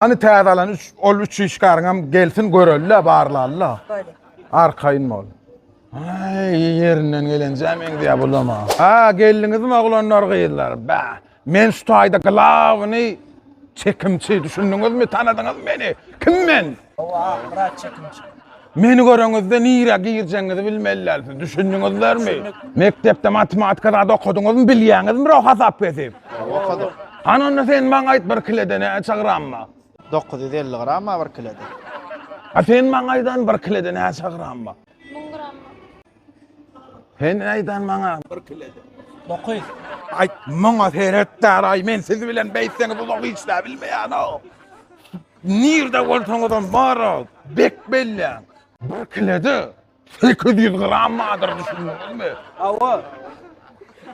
Hani täze üç işgarıngam gelsin görölle barlalla. Böyle. Arkayın mol. Ay yerinden gelen zemin diye bulama. Ha geliniz mi oğlanlar gıyırlar? Be. Men şu ayda glavını çekimçi düşündünüz mü? Tanıdınız beni? Kim men? Bırak çekimci. Meni görüňizde nire girjeňizi bilmeliler. Düşündüňizler mi? Mektepde matematikada okudunuz mu bilýäňiz mi? Hasap kesip. Okuduk. Anony sen maňa aýt bir kilede ne çagyranma. 950 gram bir kilode. Ha sen maňa aýdan bir kilede ne çagyranma. 1000 gram. Sen aýdan maňa bir kilede. 900. Ay maňa seretdär ay men sizi bilen beýtseňiz uzaky işler bilmeýän o. Nirde bolsaňyzdan bar bek belläň. Bir kilede 800 gram madyr düşündüňizmi? Awa.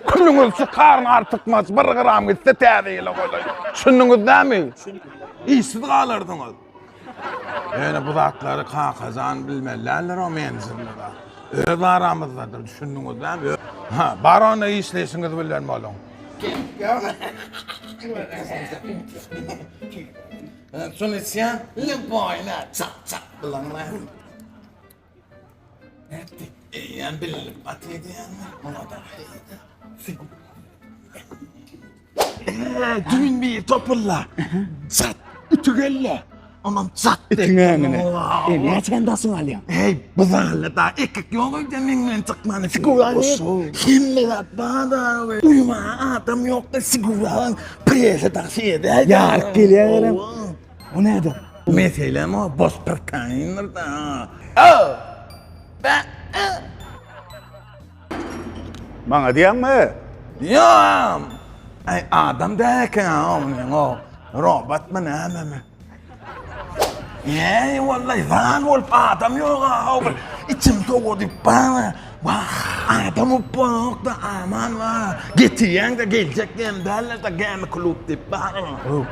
Külüňiz şu karn artykmaz 1 gram gitse täzeyle goýay. Düşündüňiz näme? İşsiz galardyňyz. Ýöne bu zatlary kakazan bilmelerler o menzilde. Öz aramızdadır düşündüňiz näme? Ha, barony işleşiňiz bilen bolun. Şunu sen boyna çak çak bilanlar. Ettik. Yan bilip atýan ona da. Düğün bir topulla. Çat ütügelle. Aman çat. Tüňäňine. Näçen dasyn alýan? Hey bızarlı da ekik yolu deminle çıkmanı sigurali. Şimdi da bana uyuma adam yok da siguralın prese taksiyede. Ýar gelýärem. O näde? Meselem o boş perkaynır da. Maňa diýäňmi? Yam. Ay adam derken o robot mu ne mi? Ey vallahi zan ol adam yok abi. İçim soğudu bana. Vah adam o da aman var. Getiyen de gelecek dem derler de gemi kulüp de bana.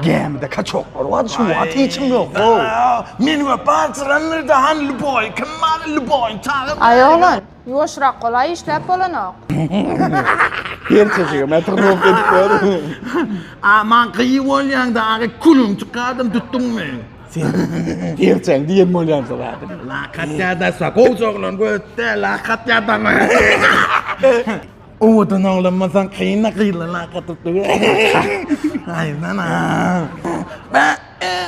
Gemide kaçok var. Şu at içim yok. Men ve partnerler de hanlı boy. Kemal boy. Ayoğlan, yoşrak kolay işlep bolanok. Gerçeğe metronop edip ber. Aman kıyı olyan da kulum çıkardım tuttum men. Gerçeğe diýen bolýan sana. Lakatya da sakol soğlan götte lakatya da mı? Oğudun ağlamasan kıyına kıyla lakat tuttu. Ay nana.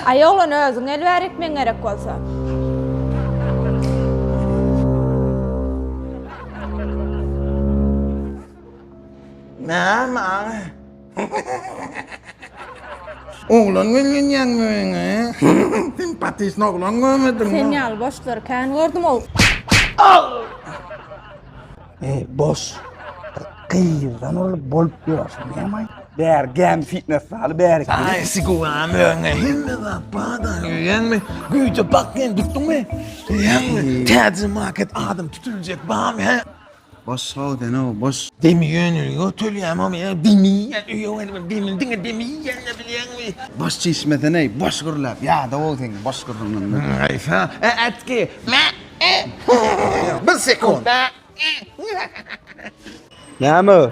Ayoğlan özüň elbär etmeň gerek bolsa. Nama. Oğlan gelin yanmıyor. Simpatis oğlan görmedin Sen mi? ýaly boşlarken gördüm ol. Boş. Kıyırdan olup bolup ýörsün. Näme? Bär gem fitness saly bär. Ay siguram öňe himme da bada yanmı? Güýje bakyn tutdun mu? Yanmı? Täze market adam tutulacak bam he. Boş sağ dene boş. Demiyen götürýär ama ya demiyen demiyen ne bilýän mi? Boş çeşmede ne? Boş gürläp. Ya da o sen boş gürlüğünden. Ayfa etki. Bir sekund. Näme?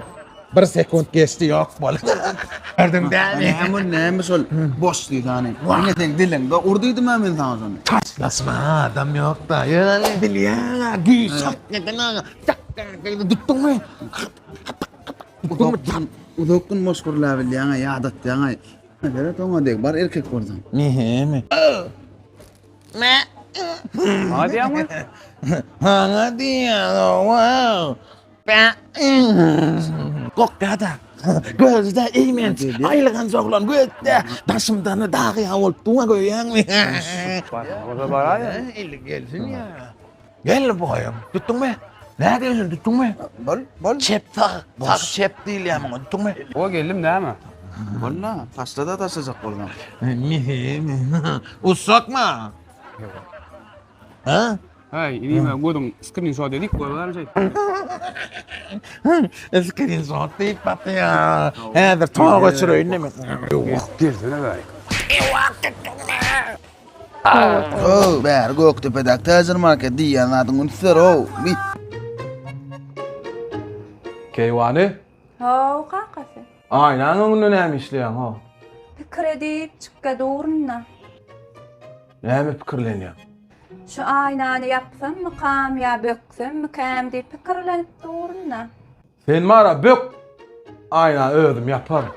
Bir sekund geçti yok bol. Gördün değil mi? Näme sol? Boş diýdi hani. Ne sen dilen? Da urduydum men sana sonra. Taşlasma adam yok da. Ya bilýän güýsak ne tuttun mu? Udokun moşgurlar bilýän ýadat ýaňa. Bere toňa dek bar erkek bolsan. Mi? Hadi ama. Hadi ya. Wow. Kokada. Gözde imen. Aylıgan soğlan gözde. Taşımdan dağı ya olup tuğa göyen mi? Orada bara ya. İllik gelsin ya. Gel boyum. Tuttun mu? Ne diyorsun tuttun mu? Bol. Çep tak. Tak çep değil ya ama tuttun mu? O geldim değil mi? Valla taşlada taşacak bolgan. Mühim. Usak mı? Ha? Hey, ini mah gue dong screenshot dedik gue baru sih. Screen shot deyip batı ya. Hadi tağa geçiriyor ne mi? Girsene be. Oh, bär Göktepe'de Täzer market diýen adyň üstler o. Keyvani? Ho, kakasy. Aynen onun önemli işleyen ha. Kredi çıkka doğrunna. Näme pikirlenýär? Şu aynany yapsam mı kam ya böksem mi kam diye pikirlenip durna. Sen mara bök. Aynen özüm yaparım.